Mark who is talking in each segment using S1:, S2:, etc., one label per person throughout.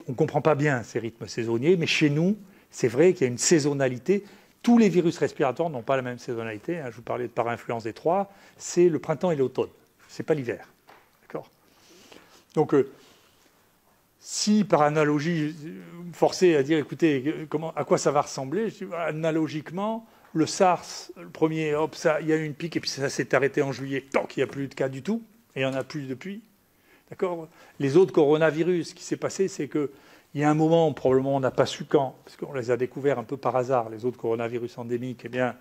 S1: on ne comprend pas bien ces rythmes saisonniers, mais chez nous, c'est vrai qu'il y a une saisonnalité. Tous les virus respiratoires n'ont pas la même saisonnalité. Je vous parlais de para-influenza des 3, c'est le printemps et l'automne, ce n'est pas l'hiver. D'accord ? Donc, si par analogie, vous me forcez à dire, écoutez, à quoi ça va ressembler, je dis, analogiquement, le SARS, le premier, hop, il y a eu une pique et puis ça s'est arrêté en juillet, tant qu'il n'y a plus de cas du tout, et il n'y en a plus depuis. D'accord ? Les autres coronavirus, ce qui s'est passé, c'est qu'il y a un moment, probablement on n'a pas su quand, parce qu'on les a découverts un peu par hasard, les autres coronavirus endémiques, eh bien,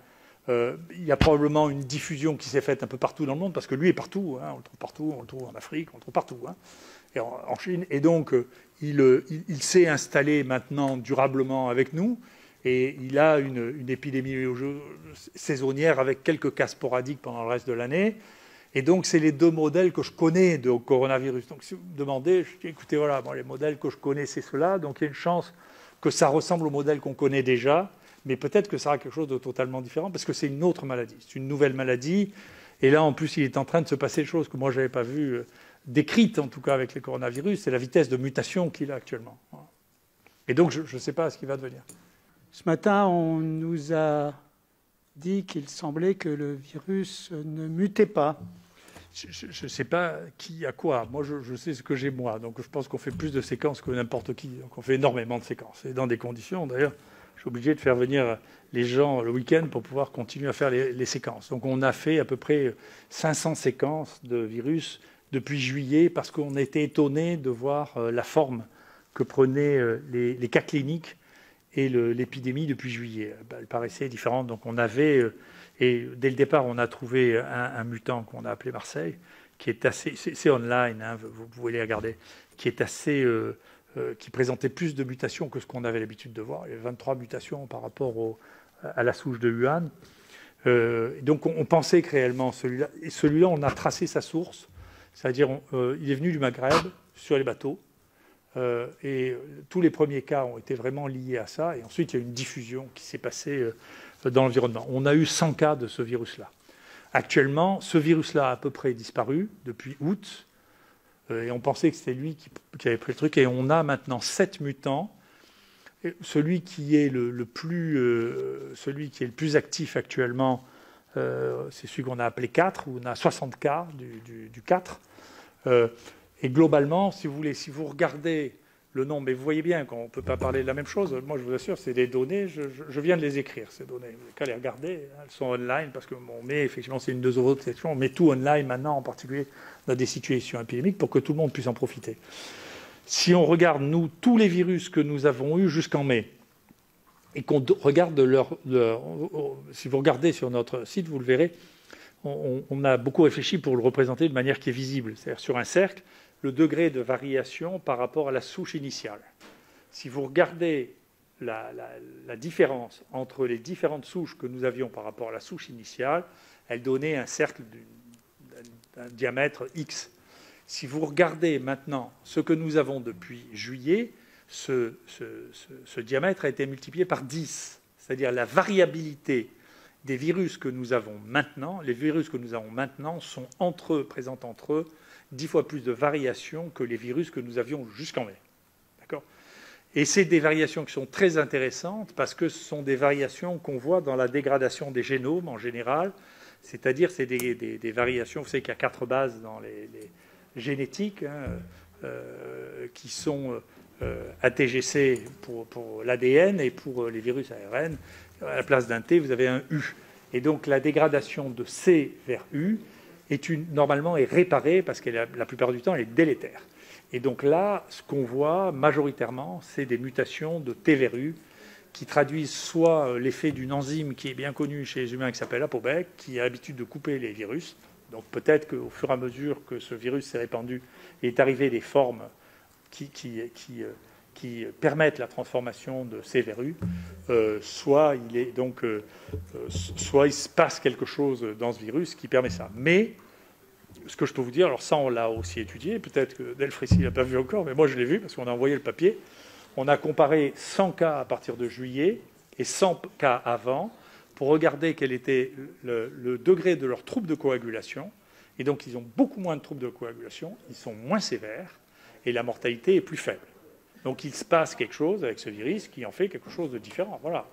S1: il y a probablement une diffusion qui s'est faite un peu partout dans le monde, parce que lui est partout, on le trouve partout, on le trouve en Afrique, on le trouve partout, et en Chine, et donc il s'est installé maintenant durablement avec nous, et il a une épidémie saisonnière avec quelques cas sporadiques pendant le reste de l'année. Et donc, c'est les deux modèles que je connais de coronavirus. Donc, si vous me demandez, je dis, écoutez, voilà, les modèles que je connais, c'est ceux-là. Donc, il y a une chance que ça ressemble au modèle qu'on connaît déjà, mais peut-être que ça sera quelque chose de totalement différent, parce que c'est une autre maladie. C'est une nouvelle maladie. Et là, en plus, il est en train de se passer des choses que moi, je n'avais pas vues, décrites en tout cas avec les coronavirus. C'est la vitesse de mutation qu'il a actuellement. Voilà. Et donc, je ne sais pas ce qui va devenir.
S2: Ce matin, on nous a dit qu'il semblait que le virus ne mutait pas.
S1: Je ne sais pas qui a quoi. Moi, je sais ce que j'ai moi. Donc, je pense qu'on fait plus de séquences que n'importe qui. Donc, on fait énormément de séquences. Et dans des conditions, d'ailleurs, je suis obligé de faire venir les gens le week-end pour pouvoir continuer à faire les séquences. Donc, on a fait à peu près 500 séquences de virus depuis juillet parce qu'on était étonné de voir la forme que prenaient les cas cliniques et l'épidémie depuis juillet. Elle paraissait différente. Donc, on avait... Et dès le départ, on a trouvé un mutant qu'on a appelé Marseille, qui est assez, c'est online, vous pouvez les regarder, qui est assez, qui présentait plus de mutations que ce qu'on avait l'habitude de voir. Il y avait 23 mutations par rapport à la souche de Wuhan. Donc, on pensait que réellement celui-là, et celui-là, on a tracé sa source, c'est-à-dire, il est venu du Maghreb sur les bateaux, et tous les premiers cas ont été vraiment liés à ça, et ensuite, il y a une diffusion qui s'est passée dans l'environnement. On a eu 100 cas de ce virus-là. Actuellement, ce virus-là a à peu près disparu depuis août, et on pensait que c'était lui qui avait pris le truc, et on a maintenant 7 mutants. Et celui qui est le plus actif actuellement, c'est celui qu'on a appelé 4, où on a 60 cas du 4. Et globalement, si vous voulez, si vous regardez le nombre, mais vous voyez bien qu'on ne peut pas parler de la même chose. Moi, je vous assure, c'est des données, je viens de les écrire, ces données. Vous n'avez qu'à les regarder, elles sont online, parce qu'on met, effectivement, c'est une de nos autres sections, on met tout online maintenant, en particulier dans des situations épidémiques, pour que tout le monde puisse en profiter. Si on regarde, nous, tous les virus que nous avons eus jusqu'en mai, et qu'on regarde si vous regardez sur notre site, vous le verrez, on a beaucoup réfléchi pour le représenter de manière qui est visible, c'est-à-dire sur un cercle, le degré de variation par rapport à la souche initiale. Si vous regardez la différence entre les différentes souches que nous avions par rapport à la souche initiale, elle donnait un cercle d'un diamètre X. Si vous regardez maintenant ce que nous avons depuis juillet, ce diamètre a été multiplié par 10. C'est-à-dire la variabilité des virus que nous avons maintenant, les virus que nous avons maintenant sont présentent entre eux 10 fois plus de variations que les virus que nous avions jusqu'en mai. D'accord ? Et c'est des variations qui sont très intéressantes parce que ce sont des variations qu'on voit dans la dégradation des génomes en général. C'est-à-dire c'est des variations, vous savez qu'il y a 4 bases dans les génétiques qui sont ATGC pour l'ADN et pour les virus ARN. À la place d'un T, vous avez un U. Et donc la dégradation de C vers U normalement est réparée parce que la plupart du temps, elle est délétère. Et donc là, ce qu'on voit majoritairement, c'est des mutations de T vers U qui traduisent soit l'effet d'une enzyme qui est bien connue chez les humains qui s'appelle ApoBec, qui a l'habitude de couper les virus. Donc peut-être qu'au fur et à mesure que ce virus s'est répandu, il est arrivé des formes qui permettent la transformation de C vers U, soit il se passe quelque chose dans ce virus qui permet ça. Mais ce que je peux vous dire, alors ça on l'a aussi étudié, peut-être que Delfrécy ne l'a pas vu encore, mais moi je l'ai vu parce qu'on a envoyé le papier. On a comparé 100 cas à partir de juillet et 100 cas avant pour regarder quel était le degré de leurs troubles de coagulation. Et donc ils ont beaucoup moins de troubles de coagulation, ils sont moins sévères et la mortalité est plus faible. Donc il se passe quelque chose avec ce virus qui en fait quelque chose de différent. Voilà.